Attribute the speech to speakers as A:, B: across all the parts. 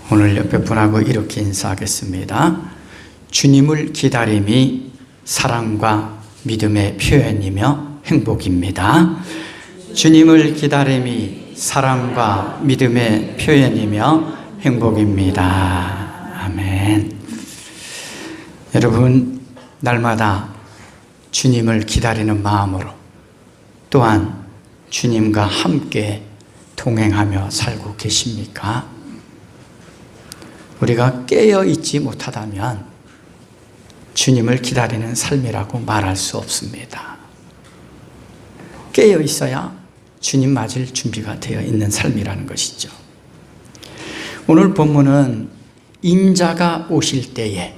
A: 오늘 옆에 분하고 이렇게 인사하겠습니다. 주님을 기다림이 사랑과 믿음의 표현이며 행복입니다. 주님을 기다림이 사랑과 믿음의 표현이며 행복입니다. 아멘. 여러분, 날마다 주님을 기다리는 마음으로 또한 주님과 함께 동행하며 살고 계십니까? 우리가 깨어있지 못하다면 주님을 기다리는 삶이라고 말할 수 없습니다. 깨어있어야 주님 맞을 준비가 되어 있는 삶이라는 것이죠. 오늘 본문은 인자가 오실 때에,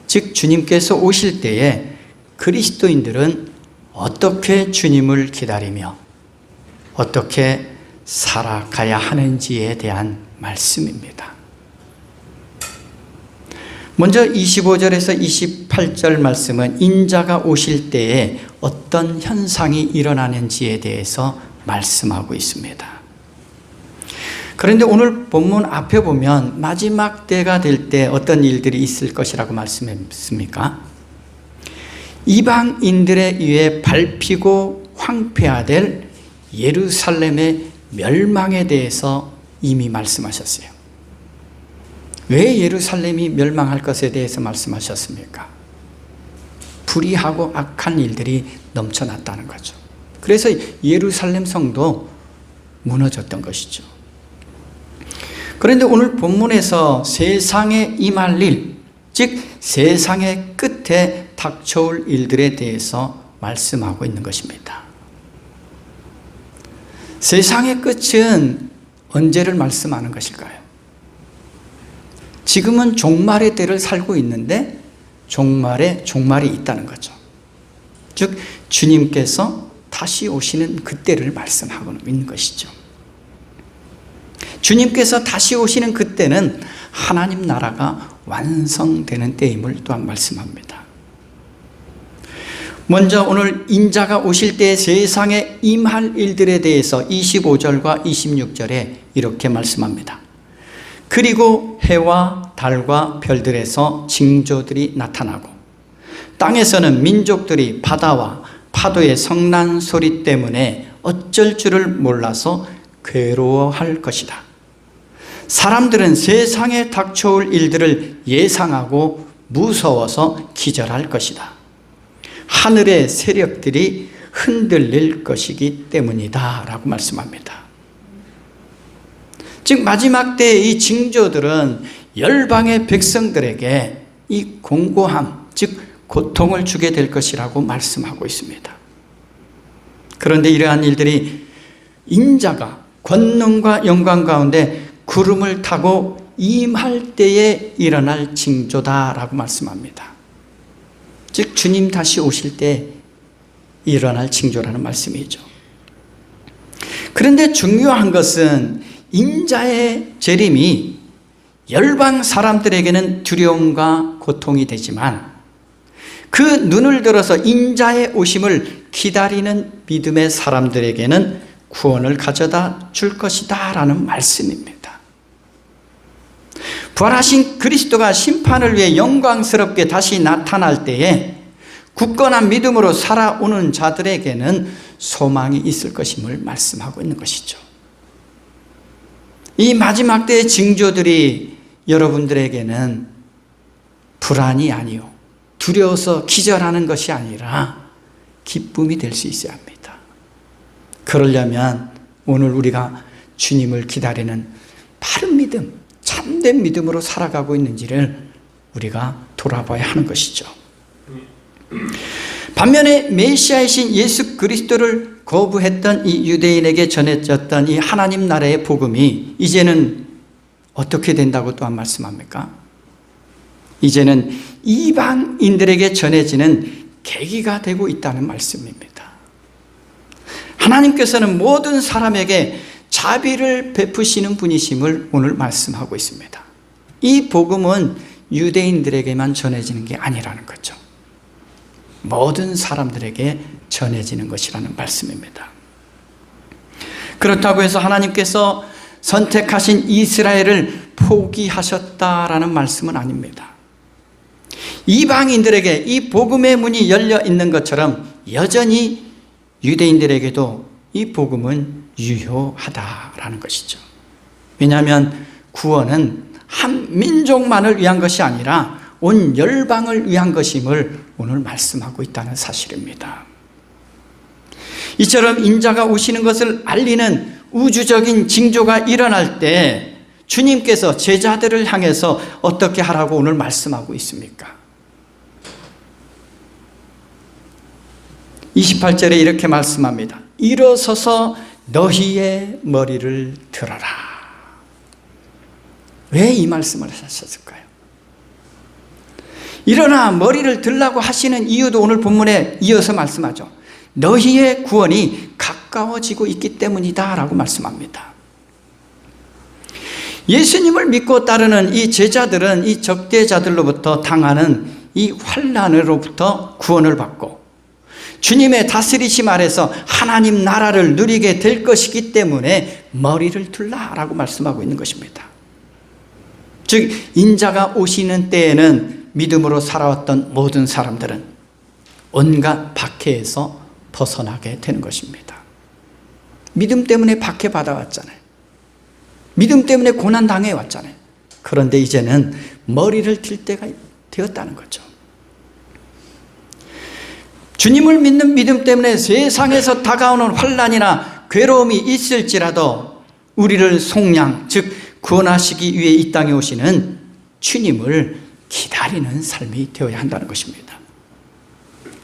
A: 즉 주님께서 오실 때에 그리스도인들은 어떻게 주님을 기다리며 어떻게 살아가야 하는지에 대한 말씀입니다. 먼저 25절에서 28절 말씀은 인자가 오실 때에 어떤 현상이 일어나는지에 대해서 말씀하고 있습니다. 그런데 오늘 본문 앞에 보면 마지막 때가 될 때 어떤 일들이 있을 것이라고 말씀했습니까? 이방인들에 의해 밟히고 황폐화될 예루살렘의 멸망에 대해서 이미 말씀하셨어요. 왜 예루살렘이 멸망할 것에 대해서 말씀하셨습니까? 불의하고 악한 일들이 넘쳐났다는 거죠. 그래서 예루살렘 성도 무너졌던 것이죠. 그런데 오늘 본문에서 세상에 임할 일, 즉 세상의 끝에 닥쳐올 일들에 대해서 말씀하고 있는 것입니다. 세상의 끝은 언제를 말씀하는 것일까요? 지금은 종말의 때를 살고 있는데 종말이 있다는 거죠. 즉 주님께서 다시 오시는 그때를 말씀하고 있는 것이죠. 주님께서 다시 오시는 그때는 하나님 나라가 완성되는 때임을 또한 말씀합니다. 먼저 오늘 인자가 오실 때 세상에 임할 일들에 대해서 25절과 26절에 이렇게 말씀합니다. 그리고 해와 달과 별들에서 징조들이 나타나고 땅에서는 민족들이 바다와 파도의 성난 소리 때문에 어쩔 줄을 몰라서 괴로워할 것이다. 사람들은 세상에 닥쳐올 일들을 예상하고 무서워서 기절할 것이다. 하늘의 세력들이 흔들릴 것이기 때문이다 라고 말씀합니다. 즉 마지막 때의 이 징조들은 열방의 백성들에게 이 공고함, 즉 고통을 주게 될 것이라고 말씀하고 있습니다. 그런데 이러한 일들이 인자가 권능과 영광 가운데 구름을 타고 임할 때에 일어날 징조다라고 말씀합니다. 즉 주님 다시 오실 때 일어날 징조라는 말씀이죠. 그런데 중요한 것은 인자의 재림이 열방 사람들에게는 두려움과 고통이 되지만 그 눈을 들어서 인자의 오심을 기다리는 믿음의 사람들에게는 구원을 가져다 줄 것이다 라는 말씀입니다. 부활하신 그리스도가 심판을 위해 영광스럽게 다시 나타날 때에 굳건한 믿음으로 살아오는 자들에게는 소망이 있을 것임을 말씀하고 있는 것이죠. 이 마지막 때의 징조들이 여러분들에게는 불안이 아니요 두려워서 기절하는 것이 아니라 기쁨이 될 수 있어야 합니다. 그러려면 오늘 우리가 주님을 기다리는 바른 믿음, 참된 믿음으로 살아가고 있는지를 우리가 돌아봐야 하는 것이죠. 반면에 메시아이신 예수 그리스도를 거부했던 이 유대인에게 전해졌던 이 하나님 나라의 복음이 이제는 어떻게 된다고 또한 말씀합니까? 이제는 이방인들에게 전해지는 계기가 되고 있다는 말씀입니다. 하나님께서는 모든 사람에게 자비를 베푸시는 분이심을 오늘 말씀하고 있습니다. 이 복음은 유대인들에게만 전해지는 게 아니라는 거죠. 모든 사람들에게 전해지는 것이라는 말씀입니다. 그렇다고 해서 하나님께서 선택하신 이스라엘을 포기하셨다라는 말씀은 아닙니다. 이방인들에게 이 복음의 문이 열려 있는 것처럼 여전히 유대인들에게도 이 복음은 유효하다라는 것이죠. 왜냐하면 구원은 한 민족만을 위한 것이 아니라 온 열방을 위한 것임을 오늘 말씀하고 있다는 사실입니다. 이처럼 인자가 오시는 것을 알리는 우주적인 징조가 일어날 때 주님께서 제자들을 향해서 어떻게 하라고 오늘 말씀하고 있습니까? 28절에 이렇게 말씀합니다. 일어서서 너희의 머리를 들어라. 왜 이 말씀을 하셨을까요? 일어나 머리를 들라고 하시는 이유도 오늘 본문에 이어서 말씀하죠. 너희의 구원이 가까워지고 있기 때문이다 라고 말씀합니다. 예수님을 믿고 따르는 이 제자들은 이 적대자들로부터 당하는 이 환난으로부터 구원을 받고 주님의 다스리심 아래서 하나님 나라를 누리게 될 것이기 때문에 머리를 들라라고 말씀하고 있는 것입니다. 즉 인자가 오시는 때에는 믿음으로 살아왔던 모든 사람들은 온갖 박해에서 벗어나게 되는 것입니다. 믿음 때문에 박해 받아왔잖아요. 믿음 때문에 고난 당해왔잖아요. 그런데 이제는 머리를 들 때가 되었다는 거죠. 주님을 믿는 믿음 때문에 세상에서 다가오는 환난이나 괴로움이 있을지라도 우리를 속량, 즉 구원하시기 위해 이 땅에 오시는 주님을 기다리는 삶이 되어야 한다는 것입니다.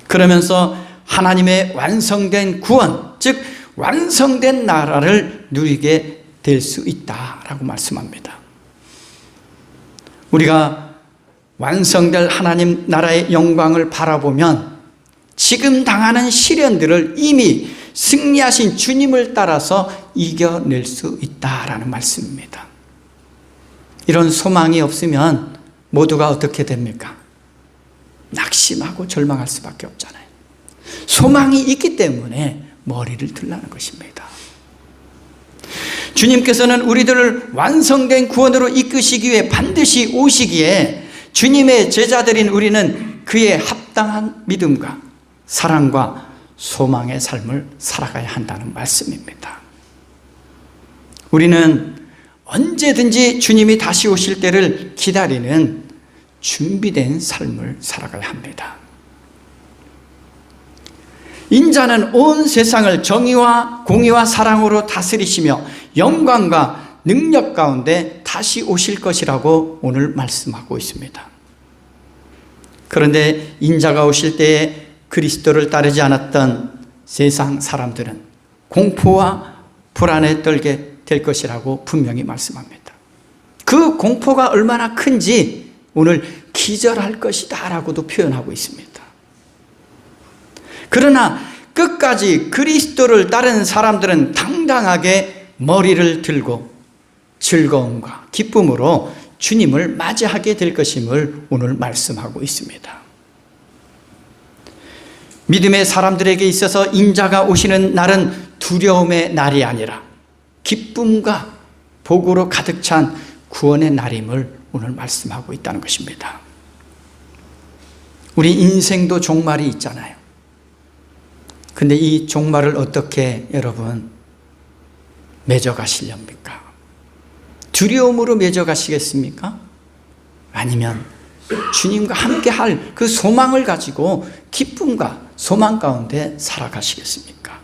A: 그러면서 하나님의 완성된 구원, 즉 완성된 나라를 누리게 될 수 있다라고 말씀합니다. 우리가 완성될 하나님 나라의 영광을 바라보면 지금 당하는 시련들을 이미 승리하신 주님을 따라서 이겨낼 수 있다라는 말씀입니다. 이런 소망이 없으면 모두가 어떻게 됩니까? 낙심하고 절망할 수밖에 없잖아요. 소망이 있기 때문에 머리를 들라는 것입니다. 주님께서는 우리들을 완성된 구원으로 이끄시기 위해 반드시 오시기에 주님의 제자들인 우리는 그의 합당한 믿음과 사랑과 소망의 삶을 살아가야 한다는 말씀입니다. 우리는 언제든지 주님이 다시 오실 때를 기다리는 준비된 삶을 살아가야 합니다. 인자는 온 세상을 정의와 공의와 사랑으로 다스리시며 영광과 능력 가운데 다시 오실 것이라고 오늘 말씀하고 있습니다. 그런데 인자가 오실 때에 그리스도를 따르지 않았던 세상 사람들은 공포와 불안에 떨게 될 것이라고 분명히 말씀합니다. 그 공포가 얼마나 큰지 오늘 기절할 것이다 라고도 표현하고 있습니다. 그러나 끝까지 그리스도를 따르는 사람들은 당당하게 머리를 들고 즐거움과 기쁨으로 주님을 맞이하게 될 것임을 오늘 말씀하고 있습니다. 믿음의 사람들에게 있어서 인자가 오시는 날은 두려움의 날이 아니라 기쁨과 복으로 가득 찬 구원의 날임을 오늘 말씀하고 있다는 것입니다. 우리 인생도 종말이 있잖아요. 근데 이 종말을 어떻게 여러분 맺어가시렵니까? 두려움으로 맺어가시겠습니까? 아니면 주님과 함께 할 그 소망을 가지고 기쁨과 소망 가운데 살아가시겠습니까?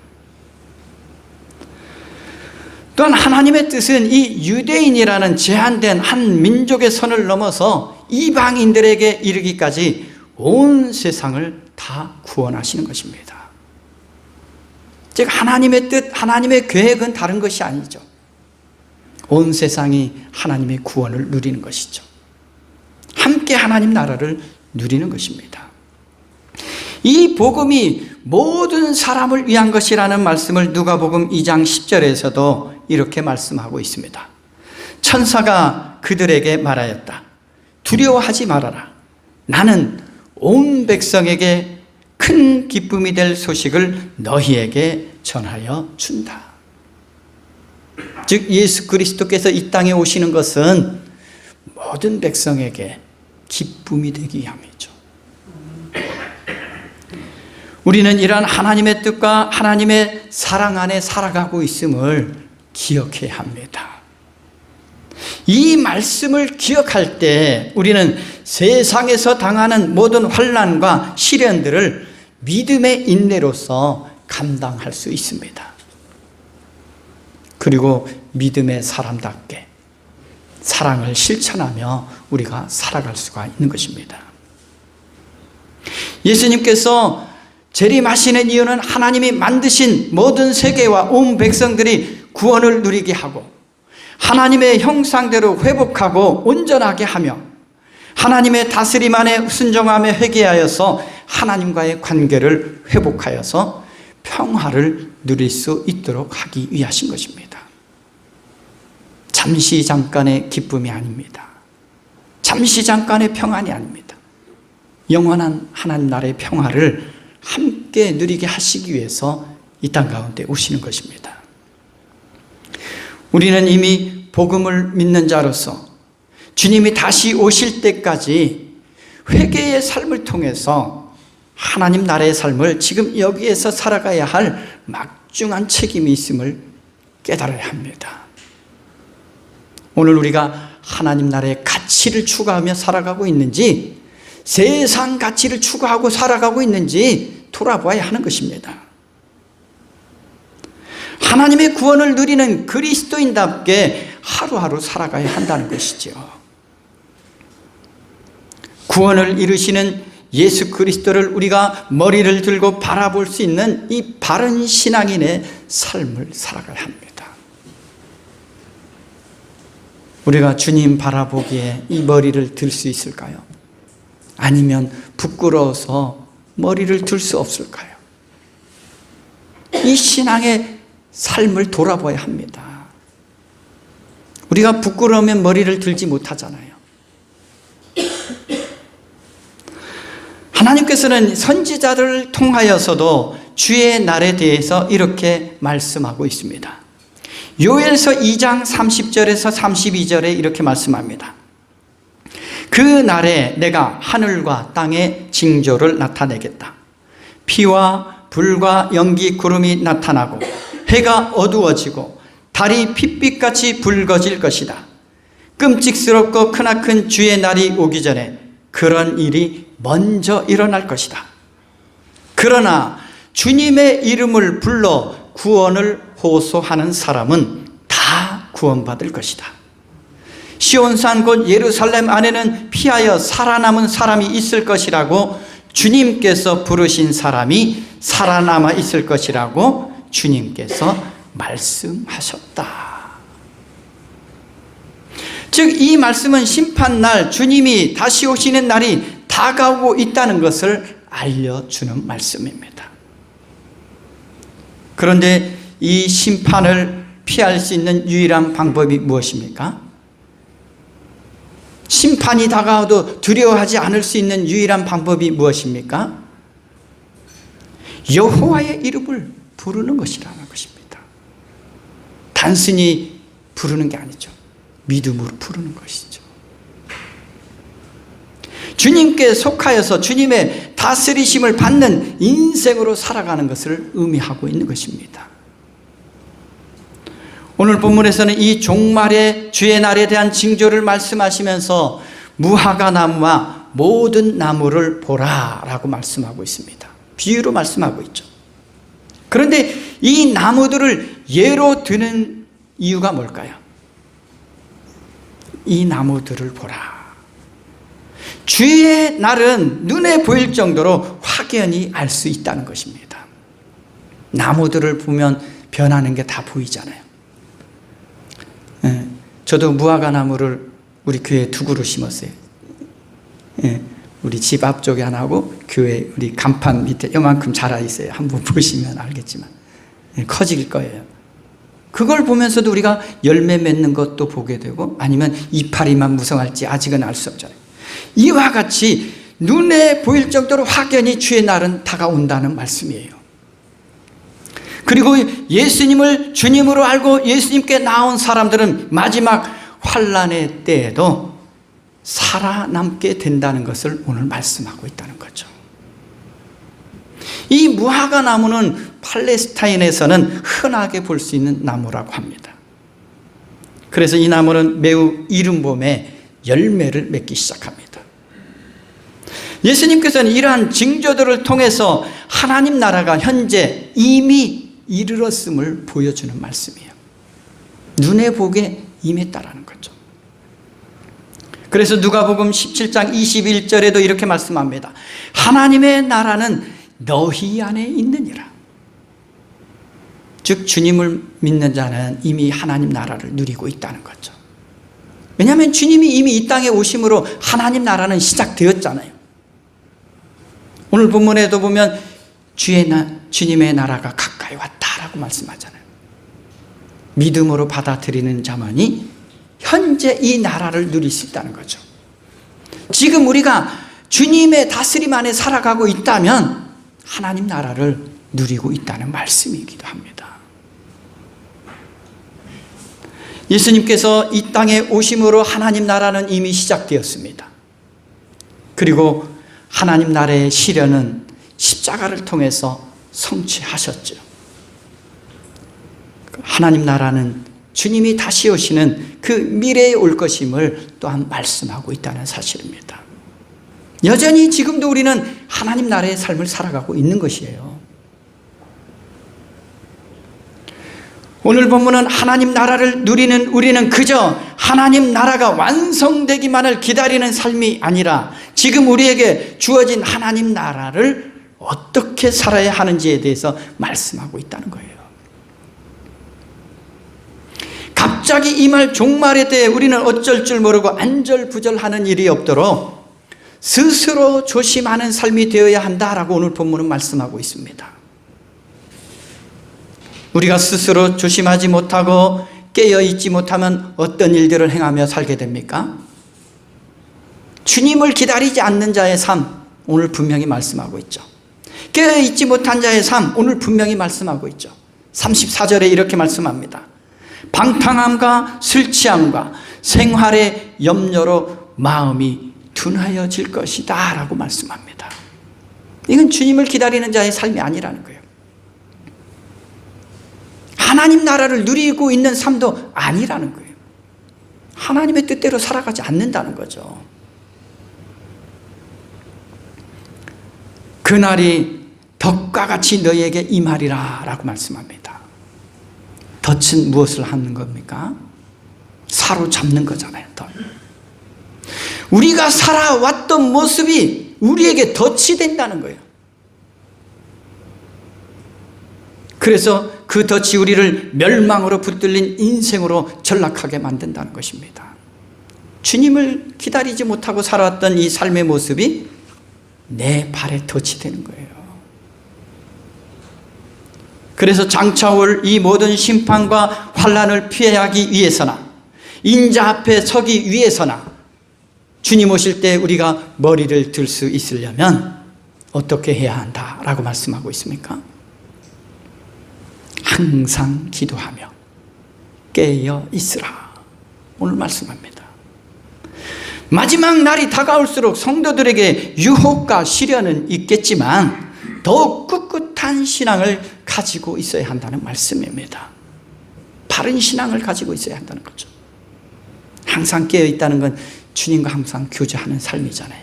A: 또한 하나님의 뜻은 이 유대인이라는 제한된 한 민족의 선을 넘어서 이방인들에게 이르기까지 온 세상을 다 구원하시는 것입니다. 즉 하나님의 뜻, 하나님의 계획은 다른 것이 아니죠. 온 세상이 하나님의 구원을 누리는 것이죠. 함께 하나님 나라를 누리는 것입니다. 이 복음이 모든 사람을 위한 것이라는 말씀을 누가복음 2장 10절에서도 이렇게 말씀하고 있습니다. 천사가 그들에게 말하였다. 두려워하지 말아라. 나는 온 백성에게 큰 기쁨이 될 소식을 너희에게 전하여 준다. 즉 예수 그리스도께서 이 땅에 오시는 것은 모든 백성에게 기쁨이 되기 위함이죠. 우리는 이러한 하나님의 뜻과 하나님의 사랑 안에 살아가고 있음을 기억해야 합니다. 이 말씀을 기억할 때 우리는 세상에서 당하는 모든 환난과 시련들을 믿음의 인내로서 감당할 수 있습니다. 그리고 믿음의 사람답게 사랑을 실천하며 우리가 살아갈 수가 있는 것입니다. 예수님께서 재림하시는 이유는 하나님이 만드신 모든 세계와 온 백성들이 구원을 누리게 하고 하나님의 형상대로 회복하고 온전하게 하며 하나님의 다스림 안에 순종하며 회개하여서 하나님과의 관계를 회복하여서 평화를 누릴 수 있도록 하기 위하신 것입니다. 잠시 잠깐의 기쁨이 아닙니다. 잠시 잠깐의 평안이 아닙니다. 영원한 하나님 나라의 평화를 함께 누리게 하시기 위해서 이 땅 가운데 오시는 것입니다. 우리는 이미 복음을 믿는 자로서 주님이 다시 오실 때까지 회개의 삶을 통해서 하나님 나라의 삶을 지금 여기에서 살아가야 할 막중한 책임이 있음을 깨달아야 합니다. 오늘 우리가 하나님 나라의 가치를 추구하며 살아가고 있는지 세상 가치를 추구하고 살아가고 있는지 돌아보아야 하는 것입니다. 하나님의 구원을 누리는 그리스도인답게 하루하루 살아가야 한다는 것이죠. 구원을 이루시는 예수 그리스도를 우리가 머리를 들고 바라볼 수 있는 이 바른 신앙인의 삶을 살아가야 합니다. 우리가 주님 바라보기에 이 머리를 들 수 있을까요? 아니면 부끄러워서 머리를 들 수 없을까요? 이 신앙의 삶을 돌아봐야 합니다. 우리가 부끄러우면 머리를 들지 못하잖아요. 하나님께서는 선지자들을 통하여서도 주의 날에 대해서 이렇게 말씀하고 있습니다. 요엘서 2장 30절에서 32절에 이렇게 말씀합니다. 그 날에 내가 하늘과 땅의 징조를 나타내겠다. 피와 불과 연기 구름이 나타나고 해가 어두워지고 달이 핏빛같이 붉어질 것이다. 끔찍스럽고 크나큰 주의 날이 오기 전에 그런 일이 먼저 일어날 것이다. 그러나 주님의 이름을 불러 구원을 호소하는 사람은 다 구원받을 것이다. 시온산 곧 예루살렘 안에는 피하여 살아남은 사람이 있을 것이라고 주님께서 부르신 사람이 살아남아 있을 것이라고 주님께서 말씀하셨다. 즉 이 말씀은 심판날 주님이 다시 오시는 날이 다가오고 있다는 것을 알려주는 말씀입니다. 그런데 이 심판을 피할 수 있는 유일한 방법이 무엇입니까? 심판이 다가와도 두려워하지 않을 수 있는 유일한 방법이 무엇입니까? 여호와의 이름을 부르는 것이라는 것입니다. 단순히 부르는 게 아니죠. 믿음으로 부르는 것이죠. 주님께 속하여서 주님의 다스리심을 받는 인생으로 살아가는 것을 의미하고 있는 것입니다. 오늘 본문에서는 이 종말의 주의 날에 대한 징조를 말씀하시면서 무화과 나무와 모든 나무를 보라 라고 말씀하고 있습니다. 비유로 말씀하고 있죠. 그런데 이 나무들을 예로 드는 이유가 뭘까요? 이 나무들을 보라. 주의 날은 눈에 보일 정도로 확연히 알 수 있다는 것입니다. 나무들을 보면 변하는 게 다 보이잖아요. 저도 무화과 나무를 우리 교회에 2그루 심었어요. 우리 집 앞쪽에 하나 하고 교회 우리 간판 밑에 이만큼 자라 있어요. 한번 보시면 알겠지만 커질 거예요. 그걸 보면서도 우리가 열매 맺는 것도 보게 되고 아니면 이파리만 무성할지 아직은 알 수 없잖아요. 이와 같이 눈에 보일 정도로 확연히 주의 날은 다가온다는 말씀이에요. 그리고 예수님을 주님으로 알고 예수님께 나온 사람들은 마지막 환난의 때에도 살아남게 된다는 것을 오늘 말씀하고 있다는 거죠. 이 무화과 나무는 팔레스타인에서는 흔하게 볼 수 있는 나무라고 합니다. 그래서 이 나무는 매우 이른 봄에 열매를 맺기 시작합니다. 예수님께서는 이러한 징조들을 통해서 하나님 나라가 현재 이미 이르렀음을 보여주는 말씀이에요. 눈에 보게 임했다라는 거죠. 그래서 누가복음 17장 21절에도 이렇게 말씀합니다. 하나님의 나라는 너희 안에 있느니라. 즉 주님을 믿는 자는 이미 하나님 나라를 누리고 있다는 거죠. 왜냐하면 주님이 이미 이 땅에 오심으로 하나님 나라는 시작되었잖아요. 오늘 본문에도 보면 주님의 나라가 가까이 왔다라고 말씀하잖아요. 믿음으로 받아들이는 자만이 현재 이 나라를 누릴 수 있다는 거죠. 지금 우리가 주님의 다스림 안에 살아가고 있다면 하나님 나라를 누리고 있다는 말씀이기도 합니다. 예수님께서 이 땅에 오심으로 하나님 나라는 이미 시작되었습니다. 그리고 하나님 나라의 실현은 십자가를 통해서 성취하셨죠. 하나님 나라는 주님이 다시 오시는 그 미래에 올 것임을 또한 말씀하고 있다는 사실입니다. 여전히 지금도 우리는 하나님 나라의 삶을 살아가고 있는 것이에요. 오늘 본문은 하나님 나라를 누리는 우리는 그저 하나님 나라가 완성되기만을 기다리는 삶이 아니라 지금 우리에게 주어진 하나님 나라를 어떻게 살아야 하는지에 대해서 말씀하고 있다는 거예요. 갑자기 임할 종말에 대해 우리는 어쩔 줄 모르고 안절부절하는 일이 없도록 스스로 조심하는 삶이 되어야 한다라고 오늘 본문은 말씀하고 있습니다. 우리가 스스로 조심하지 못하고 깨어있지 못하면 어떤 일들을 행하며 살게 됩니까? 주님을 기다리지 않는 자의 삶, 오늘 분명히 말씀하고 있죠. 깨어있지 못한 자의 삶, 오늘 분명히 말씀하고 있죠. 34절에 이렇게 말씀합니다. 방탕함과 술 취함과 생활의 염려로 마음이 둔하여질 것이다 라고 말씀합니다. 이건 주님을 기다리는 자의 삶이 아니라는 거예요. 하나님 나라를 누리고 있는 삶도 아니라는 거예요. 하나님의 뜻대로 살아가지 않는다는 거죠. 그날이 덫과 같이 너희에게 임하리라 라고 말씀합니다. 덫은 무엇을 하는 겁니까? 사로잡는 거잖아요. 덫. 우리가 살아왔던 모습이 우리에게 덫이 된다는 거예요. 그래서 그 덫이 우리를 멸망으로 붙들린 인생으로 전락하게 만든다는 것입니다. 주님을 기다리지 못하고 살아왔던 이 삶의 모습이 내 발에 덫이 되는 거예요. 그래서 장차올 이 모든 심판과 환난을 피하기 위해서나 인자 앞에 서기 위해서나 주님 오실 때 우리가 머리를 들 수 있으려면 어떻게 해야 한다라고 말씀하고 있습니까? 항상 기도하며 깨어 있으라 오늘 말씀합니다. 마지막 날이 다가올수록 성도들에게 유혹과 시련은 있겠지만 더욱 꿋꿋한 신앙을 가지고 있어야 한다는 말씀입니다. 바른 신앙을 가지고 있어야 한다는 거죠. 항상 깨어 있다는 건 주님과 항상 교제하는 삶이잖아요.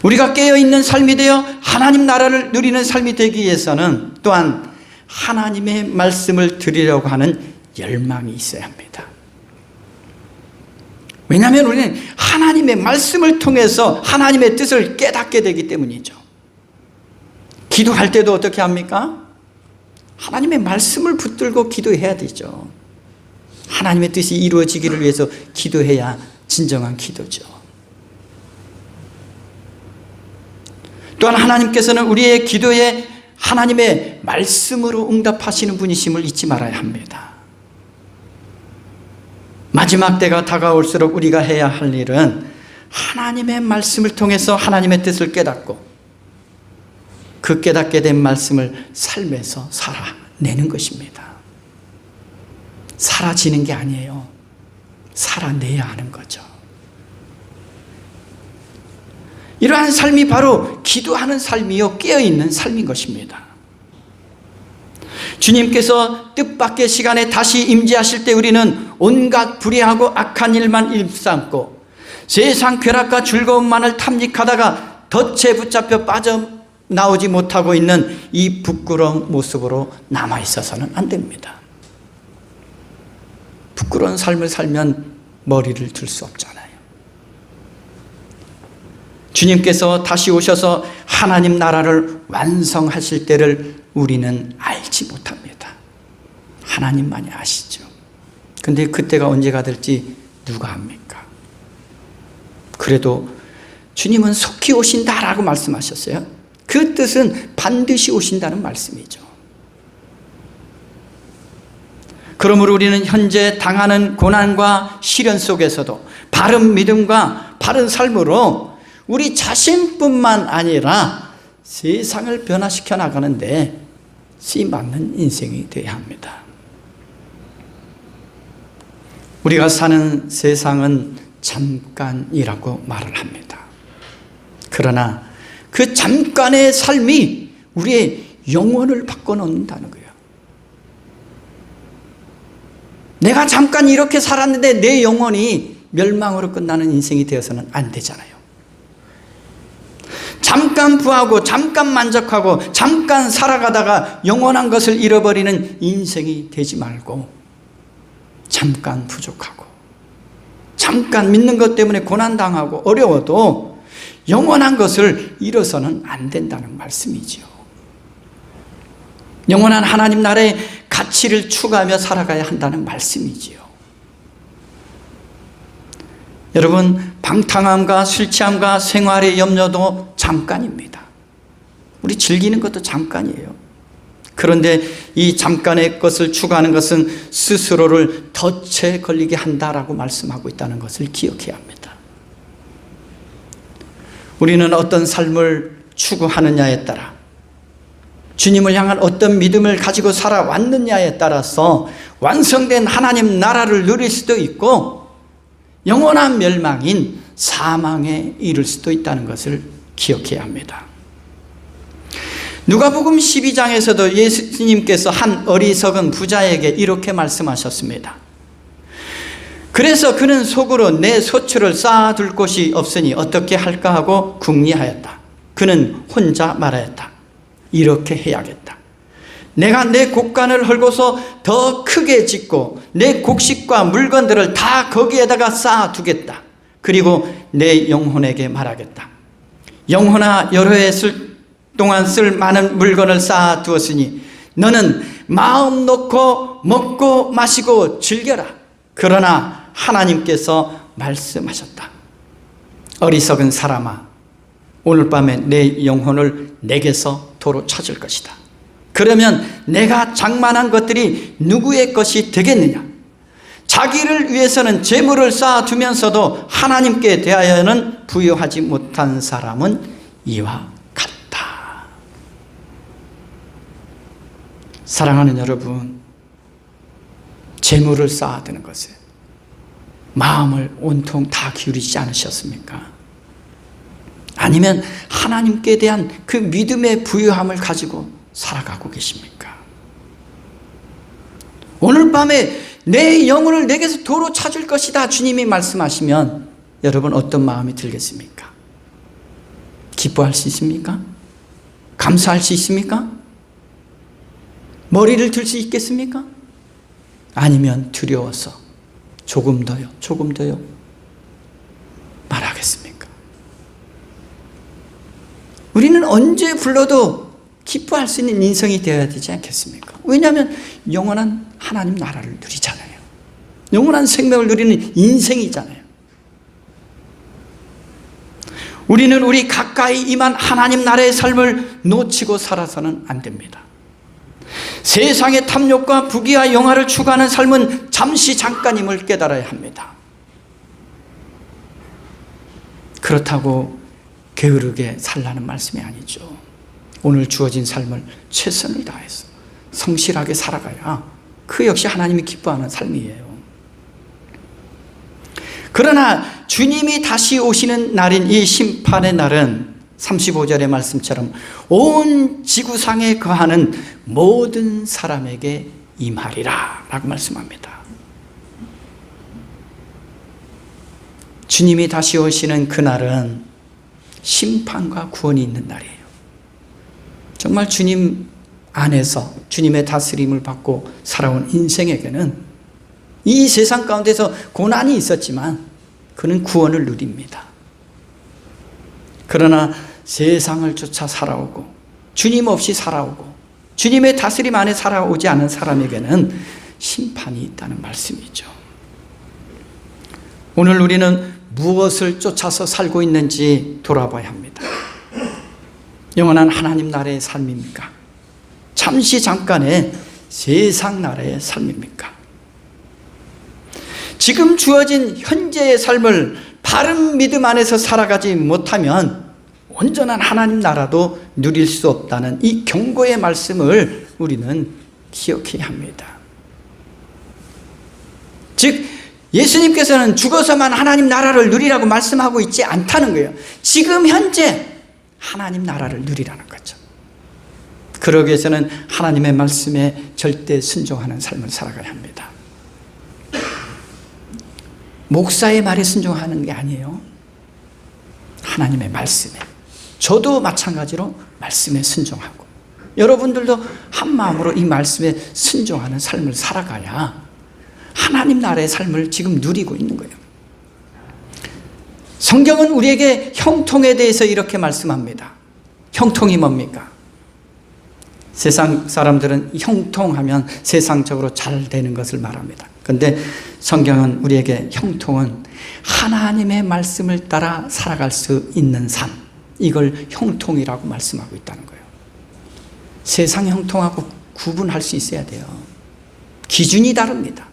A: 우리가 깨어있는 삶이 되어 하나님 나라를 누리는 삶이 되기 위해서는 또한 하나님의 말씀을 드리려고 하는 열망이 있어야 합니다. 왜냐하면 우리는 하나님의 말씀을 통해서 하나님의 뜻을 깨닫게 되기 때문이죠. 기도할 때도 어떻게 합니까? 하나님의 말씀을 붙들고 기도해야 되죠. 하나님의 뜻이 이루어지기를 위해서 기도해야 진정한 기도죠. 또한 하나님께서는 우리의 기도에 하나님의 말씀으로 응답하시는 분이심을 잊지 말아야 합니다. 마지막 때가 다가올수록 우리가 해야 할 일은 하나님의 말씀을 통해서 하나님의 뜻을 깨닫고 그 깨닫게 된 말씀을 삶에서 살아내는 것입니다. 사라지는 게 아니에요. 살아내야 하는 거죠. 이러한 삶이 바로 기도하는 삶이요, 깨어있는 삶인 것입니다. 주님께서 뜻밖의 시간에 다시 임재하실 때 우리는 온갖 불의하고 악한 일만 일삼고 세상 쾌락과 즐거움만을 탐닉하다가 덫에 붙잡혀 빠져나오지 못하고 있는 이 부끄러운 모습으로 남아있어서는 안 됩니다. 부끄러운 삶을 살면 머리를 들 수 없잖아요. 주님께서 다시 오셔서 하나님 나라를 완성하실 때를 우리는 알지 못합니다. 하나님만이 아시죠. 근데 그때가 언제가 될지 누가 압니까? 그래도 주님은 속히 오신다라고 말씀하셨어요. 그 뜻은 반드시 오신다는 말씀이죠. 그러므로 우리는 현재 당하는 고난과 시련 속에서도 바른 믿음과 바른 삶으로 우리 자신뿐만 아니라 세상을 변화시켜 나가는데 쓰임받는 인생이 되어야 합니다. 우리가 사는 세상은 잠깐이라고 말을 합니다. 그러나 그 잠깐의 삶이 우리의 영혼을 바꿔놓는다는 거예요. 내가 잠깐 이렇게 살았는데 내 영혼이 멸망으로 끝나는 인생이 되어서는 안 되잖아요. 잠깐 부하고 잠깐 만족하고 잠깐 살아가다가 영원한 것을 잃어버리는 인생이 되지 말고 잠깐 부족하고 잠깐 믿는 것 때문에 고난당하고 어려워도 영원한 것을 잃어서는 안 된다는 말씀이지요. 영원한 하나님 나라의 가치를 추구하며 살아가야 한다는 말씀이지요. 여러분, 방탕함과 술 취함과 생활의 염려도 잠깐입니다. 우리 즐기는 것도 잠깐이에요. 그런데 이 잠깐의 것을 추구하는 것은 스스로를 덫에 걸리게 한다라고 말씀하고 있다는 것을 기억해야 합니다. 우리는 어떤 삶을 추구하느냐에 따라, 주님을 향한 어떤 믿음을 가지고 살아왔느냐에 따라서 완성된 하나님 나라를 누릴 수도 있고 영원한 멸망인 사망에 이를 수도 있다는 것을 기억해야 합니다. 누가복음 12장에서도 예수님께서 한 어리석은 부자에게 이렇게 말씀하셨습니다. 그래서 그는 속으로 내 소출을 쌓아둘 곳이 없으니 어떻게 할까 하고 궁리하였다. 그는 혼자 말하였다. 이렇게 해야겠다. 내가 내 곡간을 헐고서 더 크게 짓고 내 곡식과 물건들을 다 거기에다가 쌓아두겠다. 그리고 내 영혼에게 말하겠다. 영혼아, 여러 해 동안 쓸 많은 물건을 쌓아두었으니 너는 마음 놓고 먹고 마시고 즐겨라. 그러나 하나님께서 말씀하셨다. 어리석은 사람아, 오늘 밤에 내 영혼을 내게서 도로 찾을 것이다. 그러면 내가 장만한 것들이 누구의 것이 되겠느냐? 자기를 위해서는 재물을 쌓아두면서도 하나님께 대하여는 부여하지 못한 사람은 이와 같다. 사랑하는 여러분, 재물을 쌓아두는 것에 마음을 온통 다 기울이지 않으셨습니까? 아니면 하나님께 대한 그 믿음의 부유함을 가지고 살아가고 계십니까? 오늘 밤에 내 영혼을 내게서 도로 찾을 것이다 주님이 말씀하시면 여러분 어떤 마음이 들겠습니까? 기뻐할 수 있습니까? 감사할 수 있습니까? 머리를 들 수 있겠습니까? 아니면 두려워서 조금 더요, 조금 더요 말하겠습니까? 우리는 언제 불러도 기뻐할 수 있는 인생이 되어야 되지 않겠습니까? 왜냐하면 영원한 하나님 나라를 누리잖아요. 영원한 생명을 누리는 인생이잖아요. 우리는 우리 가까이 임한 하나님 나라의 삶을 놓치고 살아서는 안 됩니다. 세상의 탐욕과 부귀와 영화를 추구하는 삶은 잠시 잠깐임을 깨달아야 합니다. 그렇다고 게으르게 살라는 말씀이 아니죠. 오늘 주어진 삶을 최선을 다해서 성실하게 살아가야 그 역시 하나님이 기뻐하는 삶이에요. 그러나 주님이 다시 오시는 날인 이 심판의 날은 35절의 말씀처럼 온 지구상에 거하는 모든 사람에게 임하리라 라고 말씀합니다. 주님이 다시 오시는 그날은 심판과 구원이 있는 날이에요. 정말 주님 안에서 주님의 다스림을 받고 살아온 인생에게는 이 세상 가운데서 고난이 있었지만 그는 구원을 누립니다. 그러나 세상을 쫓아 살아오고 주님 없이 살아오고 주님의 다스림 안에 살아오지 않은 사람에게는 심판이 있다는 말씀이죠. 오늘 우리는 무엇을 쫓아서 살고 있는지 돌아봐야 합니다. 영원한 하나님 나라의 삶입니까? 잠시 잠깐의 세상 나라의 삶입니까? 지금 주어진 현재의 삶을 바른 믿음 안에서 살아가지 못하면 온전한 하나님 나라도 누릴 수 없다는 이 경고의 말씀을 우리는 기억해야 합니다. 즉 예수님께서는 죽어서만 하나님 나라를 누리라고 말씀하고 있지 않다는 거예요. 지금 현재 하나님 나라를 누리라는 거죠. 그러기 위해서는 하나님의 말씀에 절대 순종하는 삶을 살아가야 합니다. 목사의 말에 순종하는 게 아니에요. 하나님의 말씀에. 저도 마찬가지로 말씀에 순종하고 여러분들도 한 마음으로 이 말씀에 순종하는 삶을 살아가야 하나님 나라의 삶을 지금 누리고 있는 거예요. 성경은 우리에게 형통에 대해서 이렇게 말씀합니다. 형통이 뭡니까? 세상 사람들은 형통하면 세상적으로 잘 되는 것을 말합니다. 그런데 성경은 우리에게 형통은 하나님의 말씀을 따라 살아갈 수 있는 삶, 이걸 형통이라고 말씀하고 있다는 거예요. 세상 형통하고 구분할 수 있어야 돼요. 기준이 다릅니다.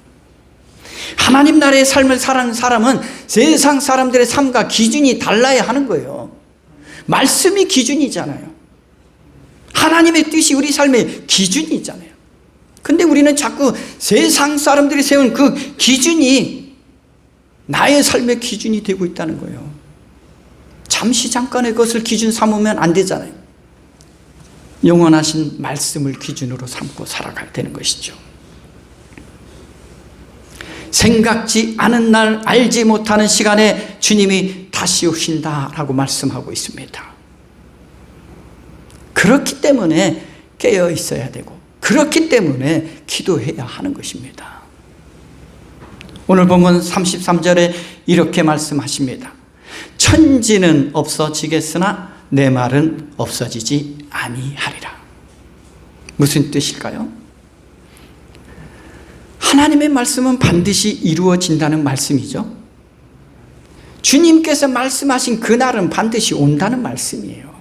A: 하나님 나라의 삶을 사는 사람은 세상 사람들의 삶과 기준이 달라야 하는 거예요. 말씀이 기준이잖아요. 하나님의 뜻이 우리 삶의 기준이 있잖아요. 근데 우리는 자꾸 세상 사람들이 세운 그 기준이 나의 삶의 기준이 되고 있다는 거예요. 잠시 잠깐의 것을 기준 삼으면 안 되잖아요. 영원하신 말씀을 기준으로 삼고 살아가야 되는 것이죠. 생각지 않은 날 알지 못하는 시간에 주님이 다시 오신다라고 말씀하고 있습니다. 그렇기 때문에 깨어 있어야 되고 그렇기 때문에 기도해야 하는 것입니다. 오늘 본문 33절에 이렇게 말씀하십니다. 천지는 없어지겠으나 내 말은 없어지지 아니하리라. 무슨 뜻일까요? 하나님의 말씀은 반드시 이루어진다는 말씀이죠. 주님께서 말씀하신 그날은 반드시 온다는 말씀이에요.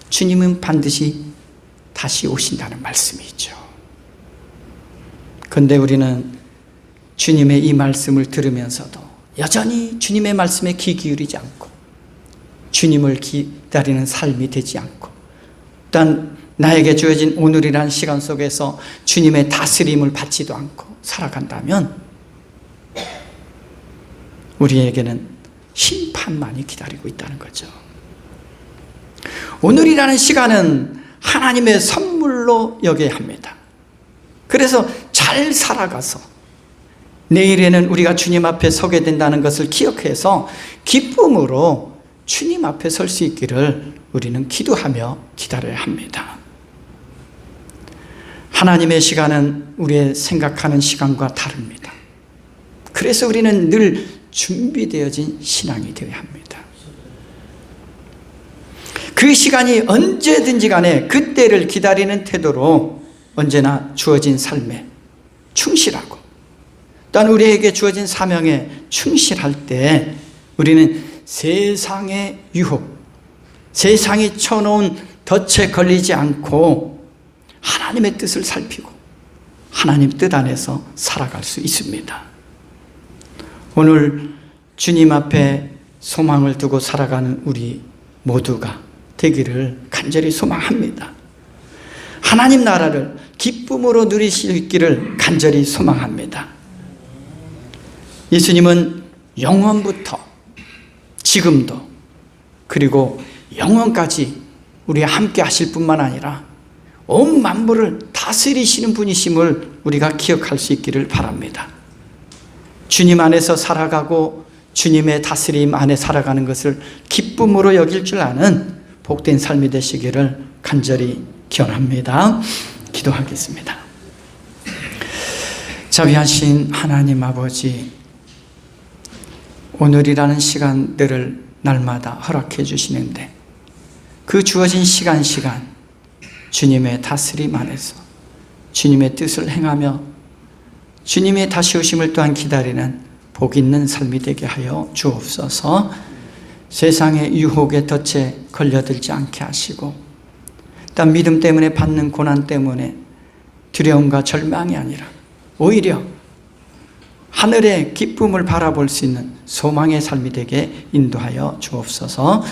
A: 주님은 반드시 다시 오신다는 말씀이죠. 그런데 우리는 주님의 이 말씀을 들으면서도 여전히 주님의 말씀에 귀 기울이지 않고 주님을 기다리는 삶이 되지 않고 또한 나에게 주어진 오늘이라는 시간 속에서 주님의 다스림을 받지도 않고 살아간다면 우리에게는 심판만이 기다리고 있다는 거죠. 오늘이라는 시간은 하나님의 선물로 여겨야 합니다. 그래서 잘 살아가서 내일에는 우리가 주님 앞에 서게 된다는 것을 기억해서 기쁨으로 주님 앞에 설 수 있기를 우리는 기도하며 기다려야 합니다. 하나님의 시간은 우리의 생각하는 시간과 다릅니다. 그래서 우리는 늘 준비되어진 신앙이 되어야 합니다. 그 시간이 언제든지 간에 그때를 기다리는 태도로 언제나 주어진 삶에 충실하고 또한 우리에게 주어진 사명에 충실할 때 우리는 세상의 유혹, 세상이 쳐놓은 덫에 걸리지 않고 하나님의 뜻을 살피고 하나님 뜻 안에서 살아갈 수 있습니다. 오늘 주님 앞에 소망을 두고 살아가는 우리 모두가 되기를 간절히 소망합니다. 하나님 나라를 기쁨으로 누릴 수 있기를 간절히 소망합니다. 예수님은 영원부터 지금도 그리고 영원까지 우리와 함께 하실 뿐만 아니라 온 만물을 다스리시는 분이심을 우리가 기억할 수 있기를 바랍니다. 주님 안에서 살아가고 주님의 다스림 안에 살아가는 것을 기쁨으로 여길 줄 아는 복된 삶이 되시기를 간절히 기원합니다. 기도하겠습니다. 자비하신 하나님 아버지, 오늘이라는 시간들을 날마다 허락해 주시는데 그 주어진 시간 주님의 다스림 안에서 주님의 뜻을 행하며 주님의 다시 오심을 또한 기다리는 복 있는 삶이 되게 하여 주옵소서. 세상의 유혹에 덫에 걸려들지 않게 하시고 또 믿음 때문에 받는 고난 때문에 두려움과 절망이 아니라 오히려 하늘의 기쁨을 바라볼 수 있는 소망의 삶이 되게 인도하여 주옵소서.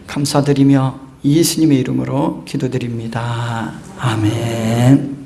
A: 감사드리며 예수님의 이름으로 기도드립니다. 아멘.